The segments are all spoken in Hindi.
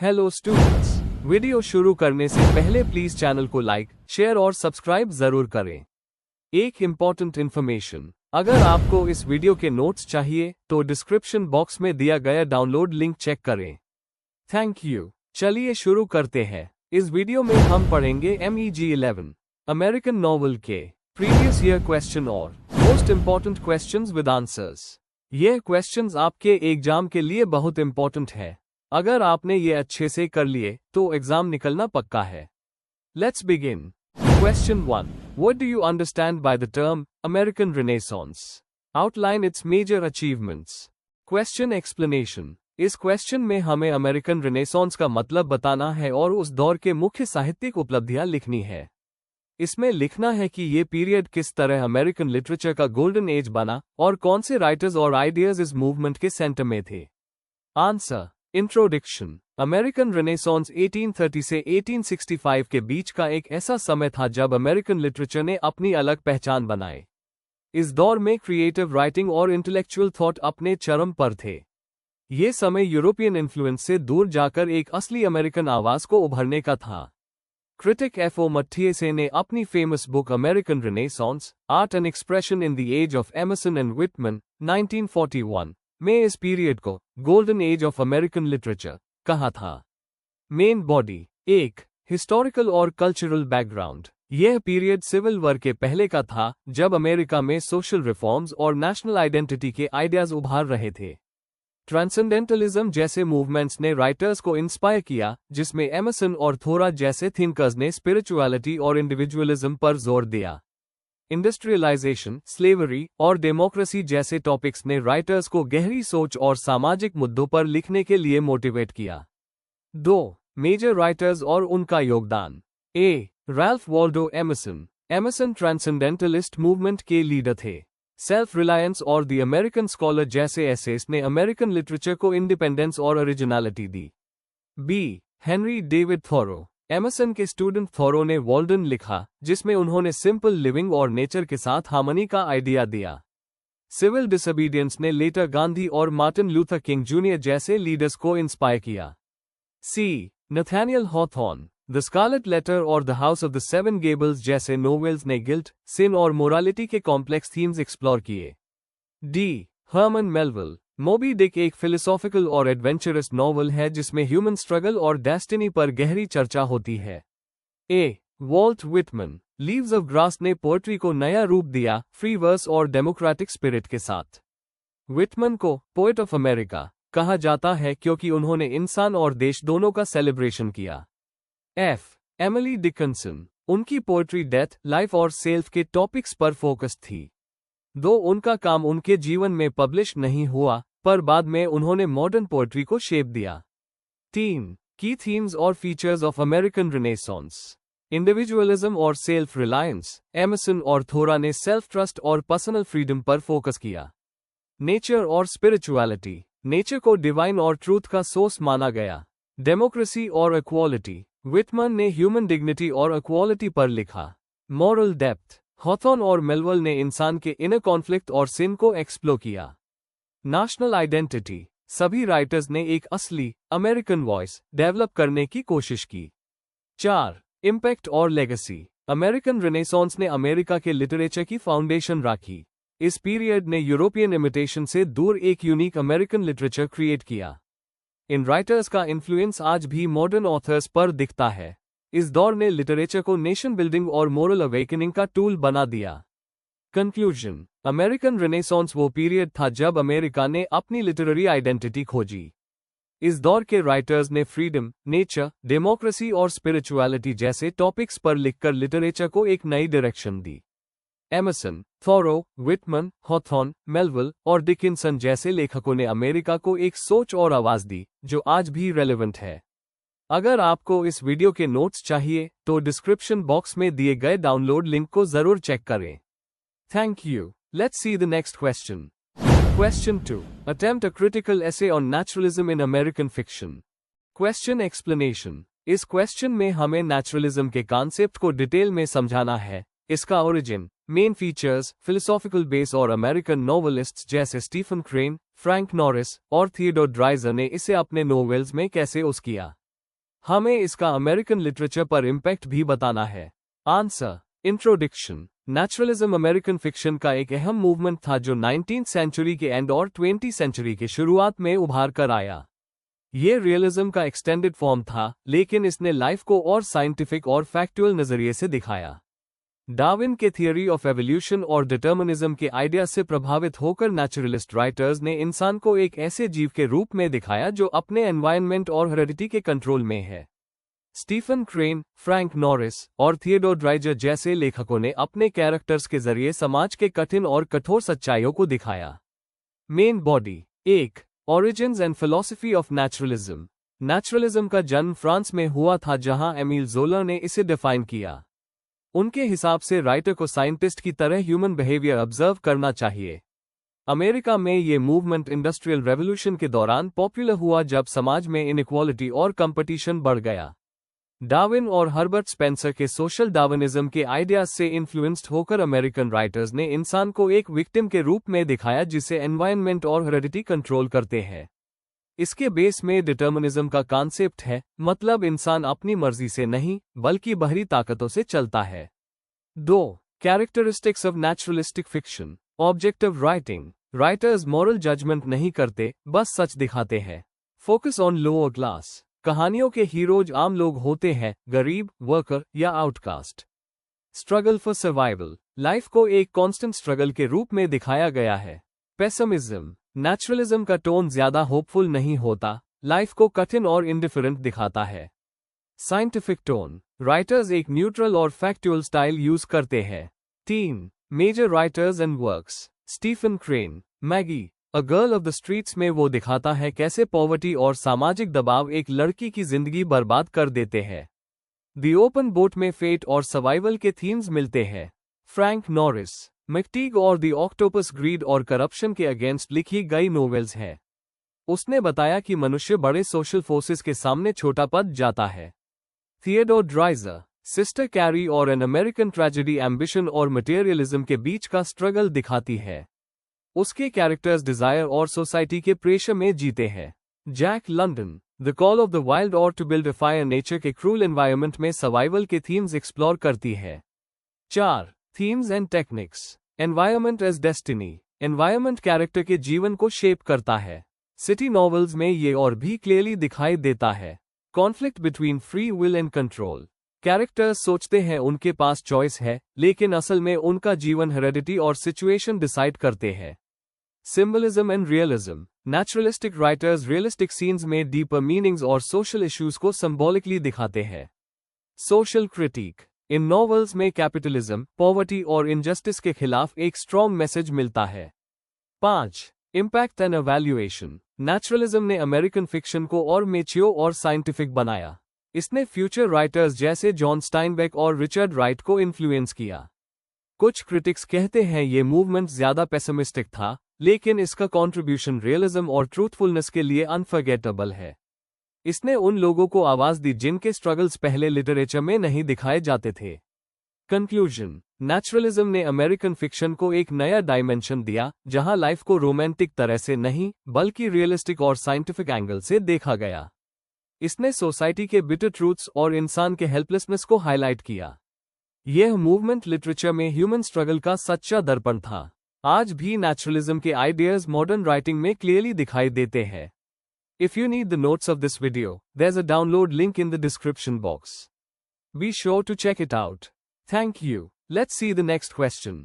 हेलो स्टूडेंट्स, वीडियो शुरू करने से पहले प्लीज चैनल को लाइक, शेयर और सब्सक्राइब जरूर करें। एक इम्पॉर्टेंट इन्फॉर्मेशन, अगर आपको इस वीडियो के नोट्स चाहिए तो डिस्क्रिप्शन बॉक्स में दिया गया डाउनलोड लिंक चेक करें। Thank you. चलिए शुरू करते हैं। इस वीडियो में हम पढ़ेंगे MEG11 अमेरिकन नॉवल के प्रीवियस ईयर क्वेश्चन और most important questions with answers. यह क्वेश्चंस आपके एग्जाम के लिए बहुत इम्पोर्टेंट है। अगर आपने ये अच्छे से कर लिए तो एग्जाम निकलना पक्का है। Let's begin. Question 1, what do you understand by the term American renaissance? Outline its major achievements. Question explanation, इस क्वेश्चन में हमें अमेरिकन रेनेसांस का मतलब बताना है और उस दौर के मुख्य साहित्यिक उपलब्धियां लिखनी है। इसमें लिखना है कि ये पीरियड किस तरह अमेरिकन लिटरेचर का गोल्डन एज बना और कौन से राइटर्स और आइडियाज इस मूवमेंट के सेंटर में थे। आंसर। इंट्रोडक्शन, अमेरिकन रेनेसांस 1830 से 1865 के बीच का एक ऐसा समय था जब अमेरिकन लिटरेचर ने अपनी अलग पहचान बनाई। इस दौर में क्रिएटिव राइटिंग और इंटेलेक्चुअल थॉट अपने चरम पर थे। ये समय यूरोपियन इन्फ्लुएंस से दूर जाकर एक असली अमेरिकन आवाज को उभरने का था। Critic F.O. Mathiese ने अपनी famous book American renaissance, art and expression in the age of Emerson and Whitman 1941 में इस पीरियड को golden age of American literature कहा था। Main body. 1. हिस्टोरिकल और कल्चरल बैकग्राउंड। यह पीरियड सिविल वॉर के पहले का था, जब अमेरिका में सोशल रिफॉर्म्स और नेशनल आइडेंटिटी के आइडियाज उभार रहे थे। ट्रांसेंडेंटलिज्म जैसे मूवमेंट्स ने राइटर्स को इंस्पायर किया, जिसमें एमर्सन और थोरा जैसे थिंकर्स ने स्पिरिचुअलिटी और इंडिविजुअलिज्म पर जोर दिया। इंडस्ट्रियलाइजेशन, स्लेवरी और डेमोक्रेसी जैसे टॉपिक्स ने राइटर्स को गहरी सोच और सामाजिक मुद्दों पर लिखने के लिए मोटिवेट किया। 2. मेजर राइटर्स और उनका योगदान। A. Ralph Waldo Emerson. Emerson transcendentalist movement के लीडर थे। सेल्फ रिलायंस और द अमेरिकन स्कॉलर जैसे एसेस ने अमेरिकन लिटरेचर को इंडिपेंडेंस और ओरिजिनलिटी दी। B. Henry David Thoreau. Emerson के स्टूडेंट थोरो ने वॉल्डन लिखा, जिसमें उन्होंने सिंपल लिविंग और नेचर के साथ हार्मनी का आइडिया दिया। सिविल डिसोबीडियंस ने लेटर गांधी और मार्टिन लूथर किंग जूनियर जैसे लीडर्स को इंस्पायर किया। C. Nathaniel Hawthorne. The scarlet letter और the house of the seven gables जैसे नोवेल्स ने गिल्ट, सिन और मोरालिटी के कॉम्प्लेक्स थीम्स एक्सप्लोर किए। D. Herman Melville. Moby Dick एक फिलोसॉफिकल और एडवेंचरस नॉवल है जिसमें ह्यूमन स्ट्रगल और डेस्टिनी पर गहरी चर्चा होती है। A. Walt Whitman. Leaves of grass ने पोएट्री को नया रूप दिया, फ्री वर्स और डेमोक्रेटिक स्पिरिट के साथ। विटमन को पोएट ऑफ अमेरिका कहा जाता है क्योंकि उन्होंने इंसान और देश दोनों का सेलिब्रेशन किया। एफ. Emily Dickinson. उनकी पोएट्री डेथ, लाइफ और सेल्फ के टॉपिक्स पर फोकस थी। दो उनका काम उनके जीवन में पब्लिश नहीं हुआ, पर बाद में उन्होंने मॉडर्न पोएट्री को शेप दिया। 3. की थीम्स और features of American renaissance. Individualism और सेल्फ रिलायंस। एमर्सन और थोरा ने सेल्फ ट्रस्ट और पर्सनल फ्रीडम पर फोकस किया। नेचर और स्पिरिचुअलिटी। नेचर को डिवाइन और ट्रूथ का सोर्स माना गया। डेमोक्रेसी और इक्वालिटी। विटमन ने ह्यूमन डिग्निटी और इक्वालिटी पर लिखा। Moral depth. हॉथॉर्न और मेलविल ने इंसान के इनर कॉन्फ्लिक्ट और सिन को एक्सप्लोर किया। National identity. सभी राइटर्स ने एक असली अमेरिकन वॉइस डेवलप करने की कोशिश की। 4. इम्पैक्ट और लेगेसी। अमेरिकन रेनेसांस ने अमेरिका के लिटरेचर की फाउंडेशन रखी। इस पीरियड ने यूरोपियन इमिटेशन से दूर एक यूनिक अमेरिकन लिटरेचर क्रिएट किया। इन राइटर्स का इन्फ्लुएंस आज भी मॉडर्न ऑथर्स पर दिखता है। इस दौर ने लिटरेचर को नेशन बिल्डिंग और मोरल अवेकनिंग का टूल बना दिया। कंक्लूजन, अमेरिकन रेनेसांस वो पीरियड था जब अमेरिका ने अपनी लिटरेरी आइडेंटिटी खोजी। इस दौर के राइटर्स ने फ्रीडम, नेचर, डेमोक्रेसी और स्पिरिचुअलिटी जैसे टॉपिक्स पर लिखकर लिटरेचर को एक नई डायरेक्शन दी। एमर्सन, थोरो, विटमन, हॉथॉर्न, मेलविल और डिकिंसन जैसे लेखकों ने अमेरिका को एक सोच और आवाज दी, जो आज भी रेलेवेंट है। अगर आपको इस वीडियो के नोट्स चाहिए तो डिस्क्रिप्शन बॉक्स में दिए गए डाउनलोड लिंक को जरूर चेक करें। Thank you. Let's see the next question. Question 2, attempt a critical essay on naturalism in American fiction. Question explanation, इस क्वेश्चन में हमें नेचुरलिज्म के कॉन्सेप्ट को डिटेल में समझाना है, इसका origin, main features, philosophical base और अमेरिकन नोवेलिस्ट्स जैसे स्टीफन क्रेन, फ्रैंक नॉरिस और थियोडोर ड्राइजर ने इसे अपने नोवेल्स में कैसे यूज किया। हमें इसका अमेरिकन लिटरेचर पर इम्पैक्ट भी बताना है। Answer, introduction. Naturalism American fiction का एक अहम मूवमेंट था जो 19th सेंचुरी के एंड और 20th सेंचुरी के शुरुआत में उभार कर आया। ये रियलिज्म का एक्सटेंडेड फॉर्म था, लेकिन इसने लाइफ को और साइंटिफिक और फैक्चुअल नजरिए से दिखाया। डार्विन के थियरी ऑफ एवोल्यूशन और डिटर्मिनिज्म के आइडिया से प्रभावित होकर नेचुरलिस्ट राइटर्स ने इंसान को एक ऐसे जीव के रूप में दिखाया जो अपने एनवायरनमेंट और हेरेडिटी के कंट्रोल में है। स्टीफन क्रेन, फ्रैंक नॉरिस और थियोडोर ड्राइजर जैसे लेखकों ने अपने कैरेक्टर्स के जरिए समाज के कठिन और कठोर सच्चाइयों को दिखाया। Main body. 1. Origins and philosophy of naturalism. Naturalism का जन्म फ्रांस में हुआ था, जहां एमिल ज़ोला ने इसे डिफाइन किया। उनके हिसाब से राइटर को साइंटिस्ट की तरह ह्यूमन बिहेवियर ऑब्जर्व करना चाहिए। अमेरिका में ये मूवमेंट इंडस्ट्रियल रेवोल्यूशन के दौरान पॉपुलर हुआ, जब समाज में इनइक्वालिटी और कंपटीशन बढ़ गया। डार्विन और हर्बर्ट स्पेंसर के सोशल डार्विनिज्म के आइडियाज से इन्फ्लुएंस्ड होकर अमेरिकन राइटर्स ने इंसान को एक विक्टिम के रूप में दिखाया जिसे एनवायरनमेंट और हेरेडिटी कंट्रोल करते हैं। इसके बेस में डिटर्मिनिज्म का कॉन्सेप्ट है, मतलब इंसान अपनी मर्जी से नहीं बल्कि बाहरी ताकतों से चलता है। 2. Characteristics of naturalistic fiction. Objective writing. Writers moral judgement नहीं करते, बस सच दिखाते हैं। Focus on lower class. कहानियों के हीरोज आम लोग होते हैं, गरीब, वर्कर या outcast. Struggle for survival. Life को एक कांस्टेंट स्ट्रगल के रूप में दिखाया गया है। पेसिमिज्म। नेचुरलिज्म का टोन ज्यादा होपफुल नहीं होता, लाइफ को कठिन और इंडिफरेंट दिखाता है। Scientific tone. राइटर्स एक न्यूट्रल और फैक्चुअल स्टाइल यूज करते हैं। 3. Major writers and works. Stephen Crane, Maggie, a girl of the streets में वो दिखाता है कैसे पॉवर्टी और सामाजिक दबाव एक लड़की की जिंदगी बर्बाद कर देते हैं। द ओपन बोट में फेट और सर्वाइवल के थीम्स मिलते हैं। फ्रैंक नॉरिस, मैक्टीग और द ऑक्टोपस ग्रीड और करप्शन के अगेंस्ट लिखी गई नोवेल्स हैं। उसने बताया कि मनुष्य बड़े सोशल फोर्सेस के सामने छोटा पद जाता है। थियोडोर ड्राइजर, सिस्टर कैरी और एन अमेरिकन ट्रेजेडी एम्बिशन और मटेरियलिज्म के बीच का स्ट्रगल दिखाती है। उसके कैरेक्टर्स डिजायर और सोसाइटी के प्रेशर में जीते हैं। Jack London, the call of the wild और to build a fire nature के क्रूल एनवायरनमेंट में सर्वाइवल के थीम्स एक्सप्लोर करती है। 4. Themes and techniques. Environment as destiny. Environment character के जीवन को शेप करता है। सिटी नॉवेल्स में ये और भी क्लियरली दिखाई देता है। Conflict between free will and control. Characters सोचते हैं उनके पास चॉइस है, लेकिन असल में उनका जीवन हेरेडिटी और सिचुएशन डिसाइड करते हैं। Symbolism and realism. Naturalistic writers realistic scenes में डीपर मीनिंग्स और सोशल इश्यूज को सिंबॉलिकली दिखाते हैं। Social critic. इन नॉवेल्स में कैपिटलिज्म, पॉवर्टी और इनजस्टिस के खिलाफ एक स्ट्रॉन्ग मैसेज मिलता है। 5. Impact and evaluation. नेचुरलिज्म ने अमेरिकन फिक्शन को और मैच्योर और साइंटिफिक बनाया। इसने फ्यूचर राइटर्स जैसे जॉन स्टाइनबेक और रिचर्ड राइट को इन्फ्लुएंस किया। कुछ क्रिटिक्स कहते हैं ये मूवमेंट ज्यादा पेसिमिस्टिक था, लेकिन इसका कंट्रीब्यूशन रियलिज्म और ट्रूथफुलनेस के लिए अनफॉरगेटेबल है। इसने उन लोगों को आवाज दी जिनके स्ट्रगल्स पहले लिटरेचर में नहीं दिखाए जाते थे। कंक्लूजन। नेचुरलिज्म ने अमेरिकन फिक्शन को एक नया डायमेंशन दिया, जहां लाइफ को रोमांटिक तरह से नहीं बल्कि रियलिस्टिक और साइंटिफिक एंगल से देखा गया। इसने सोसाइटी के बिटर ट्रूथ्स और इंसान के हेल्पलेसनेस को हाईलाइट किया। यह मूवमेंट लिटरेचर में ह्यूमन स्ट्रगल का सच्चा दर्पण था। आज भी नेचुरलिज्म के आइडियाज मॉडर्न राइटिंग में क्लियरली दिखाई देते हैं। If you need the notes of this video, there's a download link in the description box. Be sure to check it out. Thank you. Let's see the next question.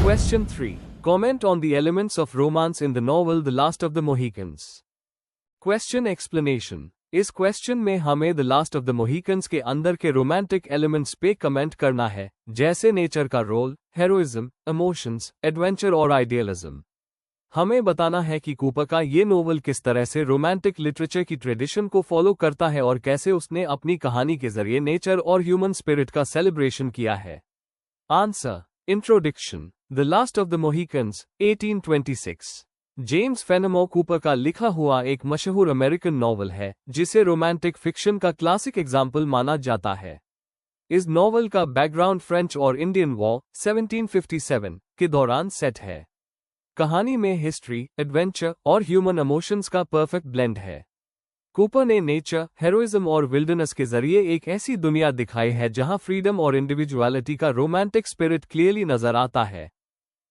Question 3. Comment on the elements of romance in the novel The Last of the Mohicans. Question explanation. इस क्वेश्चन में हमें द लास्ट ऑफ द मोहिकन्स के अंदर के रोमांटिक एलिमेंट्स पे कमेंट करना है, जैसे नेचर का रोल, हेरोइज्म, इमोशंस, एडवेंचर और आइडियलिज्म। हमें बताना है कि कूपर का ये नोवेल किस तरह से रोमांटिक लिटरेचर की ट्रेडिशन को फॉलो करता है और कैसे उसने अपनी कहानी के जरिए नेचर और ह्यूमन स्पिरिट का सेलिब्रेशन किया है। Answer. Introduction. The last of the Mohicans, 1826। James Fenimore Cooper का लिखा हुआ एक मशहूर अमेरिकन नॉवल है, जिसे रोमांटिक फिक्शन का क्लासिक एग्जाम्पल माना जाता है। इस नॉवल का बैकग्राउंड फ्रेंच और इंडियन वॉर 1757 के दौरान सेट है। कहानी में हिस्ट्री, एडवेंचर और ह्यूमन इमोशंस का परफेक्ट ब्लेंड है। कूपर ने नेचर, हेरोइज्म और विल्डरनेस के जरिए एक ऐसी दुनिया दिखाई है जहां फ्रीडम और इंडिविजुअलिटी का रोमांटिक स्पिरिट क्लियरली नजर आता है।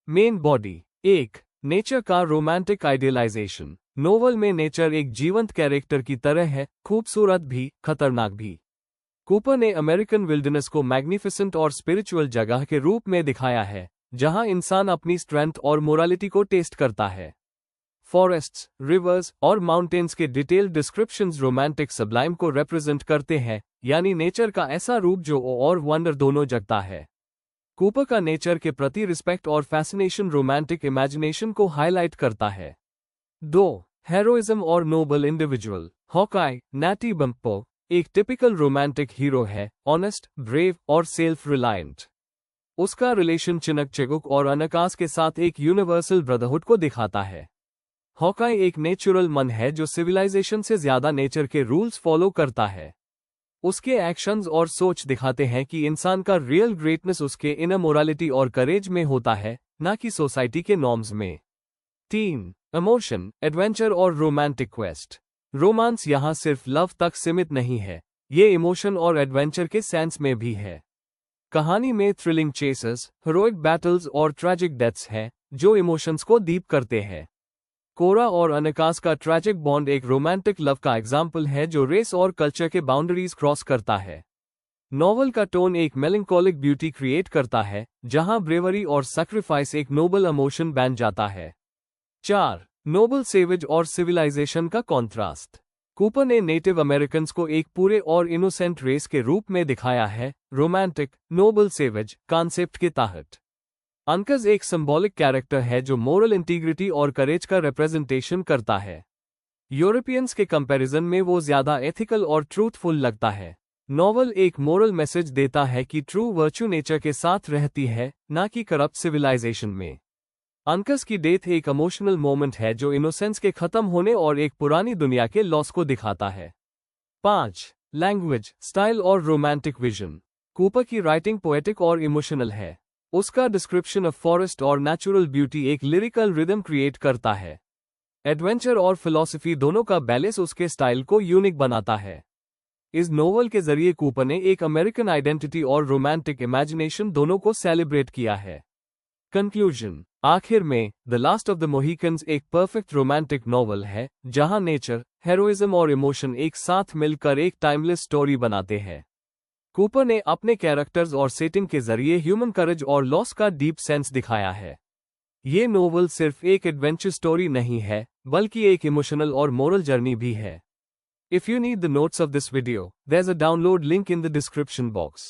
Main body. 1. नेचर का रोमांटिक आइडियलाइजेशन। नोवेल में नेचर एक जीवंत कैरेक्टर की तरह है, खूबसूरत भी, खतरनाक भी। कूपर ने अमेरिकन विल्डरनेस को मैग्निफिसेंट और स्पिरिचुअल जगह के रूप में दिखाया है, जहां इंसान अपनी स्ट्रेंथ और मोरालिटी को टेस्ट करता है। फॉरेस्ट्स, रिवर्स और माउंटेन्स के डिटेल्ड डिस्क्रिप्शंस रोमांटिक सबलाइम को रिप्रेजेंट करते हैं, यानी नेचर का ऐसा रूप जो और वंडर दोनों जगता है। कूपर का नेचर के प्रति रिस्पेक्ट और फैसिनेशन रोमांटिक इमेजिनेशन को हाईलाइट करता है। 2. हेरोइज्म और नोबल इंडिविजुअल। हॉकाई, नैटी बम्पो, एक टिपिकल रोमांटिक हीरो है, ऑनेस्ट, ब्रेव और सेल्फ रिलायंट। उसका रिलेशन चिनक चेगुक और अनकास के साथ एक यूनिवर्सल ब्रदरहुड को दिखाता है। हॉकाई एक नेचुरल मन है जो सिविलाइजेशन से ज्यादा नेचर के रूल्स फॉलो करता है। उसके एक्शंस और सोच दिखाते हैं कि इंसान का रियल ग्रेटनेस उसके इनर मोरालिटी और करेज में होता है, ना कि सोसाइटी के नॉर्म्स में। 3. इमोशन, एडवेंचर और रोमांटिक क्वेस्ट। रोमांस यहाँ सिर्फ लव तक सीमित नहीं है, ये इमोशन और एडवेंचर के सेंस में भी है। कहानी में थ्रिलिंग चेसेस, हीरोइक बैटल्स और ट्रैजिक डेथ्स हैं, जो इमोशंस को डीप करते हैं। कोरा और अनकास का ट्रैजिक बॉन्ड एक रोमांटिक लव का एग्जाम्पल है जो रेस और कल्चर के बाउंड्रीज क्रॉस करता है। नॉवल का टोन एक मेलंकोलिक ब्यूटी क्रिएट करता है, जहां ब्रेवरी और सैक्रिफाइस एक नोबल इमोशन बन जाता है। 4. नोबल सेवेज और सिविलाइजेशन का कॉन्ट्रास्ट। कूपर ने नेटिव अमेरिकन्स को एक पूरे और इनोसेंट रेस के रूप में दिखाया है, रोमांटिक, नोबल सेवेज कॉन्सेप्ट के तहत। अनकस एक सिंबॉलिक कैरेक्टर है जो मोरल इंटीग्रिटी और करेज का रिप्रेजेंटेशन करता है। यूरोपियंस के कंपैरिजन में वो ज्यादा एथिकल और ट्रूथफुल लगता है। नॉवल एक मोरल मैसेज देता है कि ट्रू वर्च्यू नेचर के साथ रहती है, ना कि करप्ट सिविलाइजेशन में। अनकस की डेथ एक इमोशनल मोमेंट है जो इनोसेंस के खत्म होने और एक पुरानी दुनिया के लॉस को दिखाता है। 5. लैंग्वेज, स्टाइल और रोमांटिक विजन। कूपर की राइटिंग पोएटिक और इमोशनल है। उसका डिस्क्रिप्शन ऑफ फॉरेस्ट और नेचुरल ब्यूटी एक लिरिकल रिदम क्रिएट करता है। एडवेंचर और फिलॉसफी दोनों का बैलेंस उसके स्टाइल को यूनिक बनाता है। इस नोवेल के जरिए कूपर ने एक अमेरिकन आइडेंटिटी और रोमांटिक इमेजिनेशन दोनों को सेलिब्रेट किया है। कंक्लूजन। आखिर में, द लास्ट ऑफ द मोहिकन्स एक परफेक्ट रोमांटिक नॉवल है, जहां नेचर, हेरोइज्म और इमोशन एक साथ मिलकर एक टाइमलेस स्टोरी बनाते हैं। कूपर ने अपने कैरेक्टर्स और सेटिंग के जरिए ह्यूमन करेज और लॉस का डीप सेंस दिखाया है। ये नोवेल सिर्फ एक एडवेंचर स्टोरी नहीं है, बल्कि एक इमोशनल और मोरल जर्नी भी है। If you need the notes of this video, there's a download link in the description box.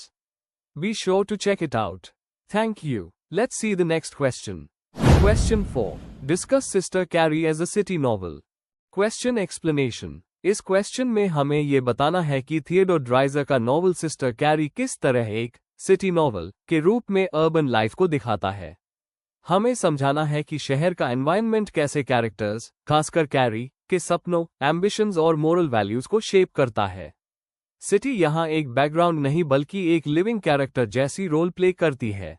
Be sure to check it out. Thank you. Let's see the next question. Question 4. Discuss Sister Carrie as a city novel. Question explanation. इस क्वेश्चन में हमें ये बताना है कि थियोडोर ड्राइजर का नॉवल सिस्टर कैरी किस तरह एक सिटी नॉवल के रूप में अर्बन लाइफ को दिखाता है। हमें समझाना है कि शहर का एनवायरनमेंट कैसे कैरेक्टर्स, खासकर कैरी, के सपनों, एम्बिशंस और मोरल वैल्यूज को शेप करता है। सिटी यहाँ एक बैकग्राउंड नहीं बल्कि एक लिविंग कैरेक्टर जैसी रोल प्ले करती है।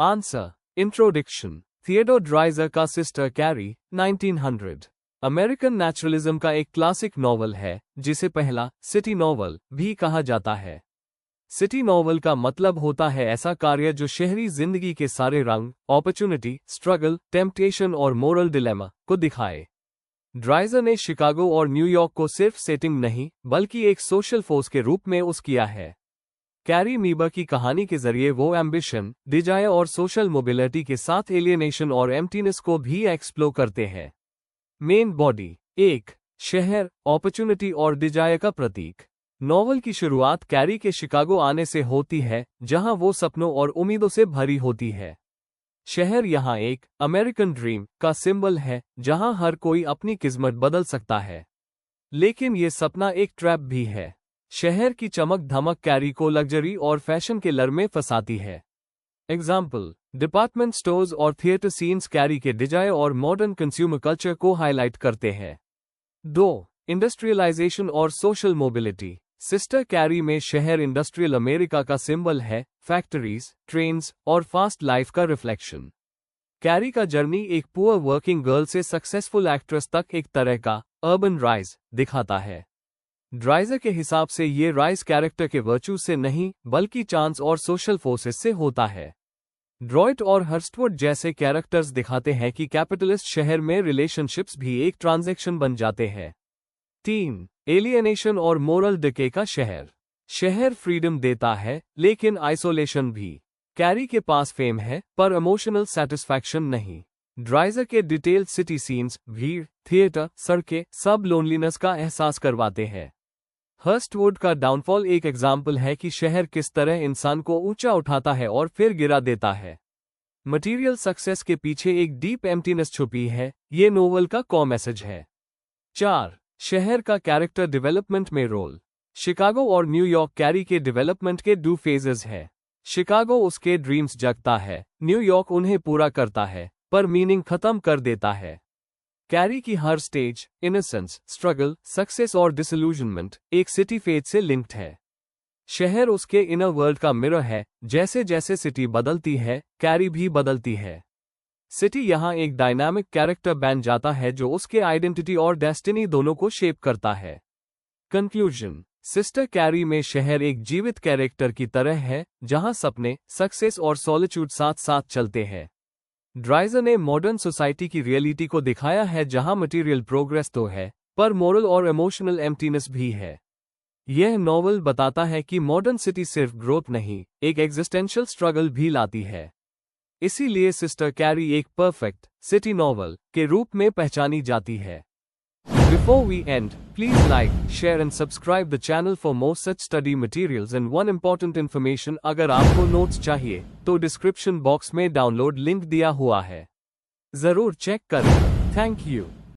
आंसर। इंट्रोडक्शन। थियोडोर ड्राइजर का सिस्टर कैरी 1900 अमेरिकन नेचुरलिज्म का एक क्लासिक नॉवल है, जिसे पहला सिटी नॉवल भी कहा जाता है। सिटी नॉवल का मतलब होता है ऐसा कार्य जो शहरी जिंदगी के सारे रंग, अपॉर्चुनिटी, स्ट्रगल, टेम्पटेशन और मोरल डिलेमा को दिखाए। ड्राइजर ने शिकागो और न्यूयॉर्क को सिर्फ सेटिंग नहीं, बल्कि एक सोशल फोर्स के रूप में उस किया है। कैरी मीबा की कहानी के जरिए वो एम्बिशन, डिजायर और सोशल मोबिलिटी के साथ एलियनेशन और एम्प्टीनेस को भी एक्सप्लोर करते हैं। Main body. 1. शहर, अपॉर्चुनिटी और डिजायर का प्रतीक। नॉवल की शुरुआत कैरी के शिकागो आने से होती है, जहां वो सपनों और उम्मीदों से भरी होती है। शहर यहाँ एक अमेरिकन ड्रीम का सिंबल है, जहां हर कोई अपनी किस्मत बदल सकता है। लेकिन ये सपना एक ट्रैप भी है। शहर की चमक धमक कैरी को लग्जरी और फैशन के लर में फंसाती है। एग्जाम्पल, डिपार्टमेंट स्टोर्स और थिएटर सीन्स कैरी के डिजायर और मॉडर्न कंज्यूमर कल्चर को हाईलाइट करते हैं। 2. इंडस्ट्रियलाइजेशन और सोशल मोबिलिटी। सिस्टर कैरी में शहर इंडस्ट्रियल अमेरिका का सिंबल है, फैक्ट्रीज, ट्रेन्स और फास्ट लाइफ का रिफ्लेक्शन। कैरी का जर्नी एक पुअर वर्किंग गर्ल से सक्सेसफुल एक्ट्रेस तक एक तरह का अर्बन राइज दिखाता है। ड्राइजर के हिसाब से ये राइज कैरेक्टर के वर्चू से नहीं बल्कि चांस और सोशल फोर्सेस से होता है। ड्रॉइट और हर्स्टवुड जैसे कैरेक्टर्स दिखाते हैं कि कैपिटलिस्ट शहर में रिलेशनशिप्स भी एक ट्रांजैक्शन बन जाते हैं। 3. एलियनेशन और मोरल डिके का शहर फ्रीडम देता है लेकिन आइसोलेशन भी। कैरी के पास फेम है पर इमोशनल सेटिस्फैक्शन नहीं। ड्राइजर के डिटेल्ड सिटी सीन्स, भीड़, थिएटर, सड़कें सब लोनलीनेस का एहसास करवाते हैं। हर्स्टवुड का डाउनफॉल एक एग्जाम्पल है कि शहर किस तरह इंसान को ऊंचा उठाता है और फिर गिरा देता है। मटेरियल सक्सेस के पीछे एक डीप एम्प्टीनेस छुपी है, ये नोवेल का कॉ मैसेज है। 4. शहर का कैरेक्टर डेवलपमेंट में रोल। शिकागो और न्यूयॉर्क कैरी के डेवलपमेंट के 2 फेजेस है। शिकागो उसके ड्रीम्स जगता है, न्यूयॉर्क उन्हें पूरा करता है पर मीनिंग खत्म कर देता है। कैरी की हर स्टेज, इनोसेंस, स्ट्रगल, सक्सेस और डिसइल्यूजनमेंट एक सिटी फेज से लिंक्ड है। शहर उसके इनर वर्ल्ड का मिरर है, जैसे जैसे सिटी बदलती है कैरी भी बदलती है। सिटी यहाँ एक डायनामिक कैरेक्टर बन जाता है जो उसके आइडेंटिटी और डेस्टिनी दोनों को शेप करता है। कंक्लूजन। सिस्टर कैरी में शहर एक जीवित कैरेक्टर की तरह है जहाँ सपने, सक्सेस और सॉलिट्यूड साथ साथ चलते हैं। ड्राइजर ने मॉडर्न सोसाइटी की रियलिटी को दिखाया है जहां मटेरियल प्रोग्रेस तो है पर मोरल और इमोशनल एम्प्टीनेस भी है। यह नॉवल बताता है कि मॉडर्न सिटी सिर्फ ग्रोथ नहीं, एक एग्जिस्टेंशियल स्ट्रगल भी लाती है। इसीलिए सिस्टर कैरी एक परफेक्ट सिटी नॉवल के रूप में पहचानी जाती है। Before we end, please like, share and subscribe the channel for more such study materials and one important information अगर आपको नोट्स चाहिए तो डिस्क्रिप्शन बॉक्स में डाउनलोड लिंक दिया हुआ है, जरूर चेक करें। Thank you.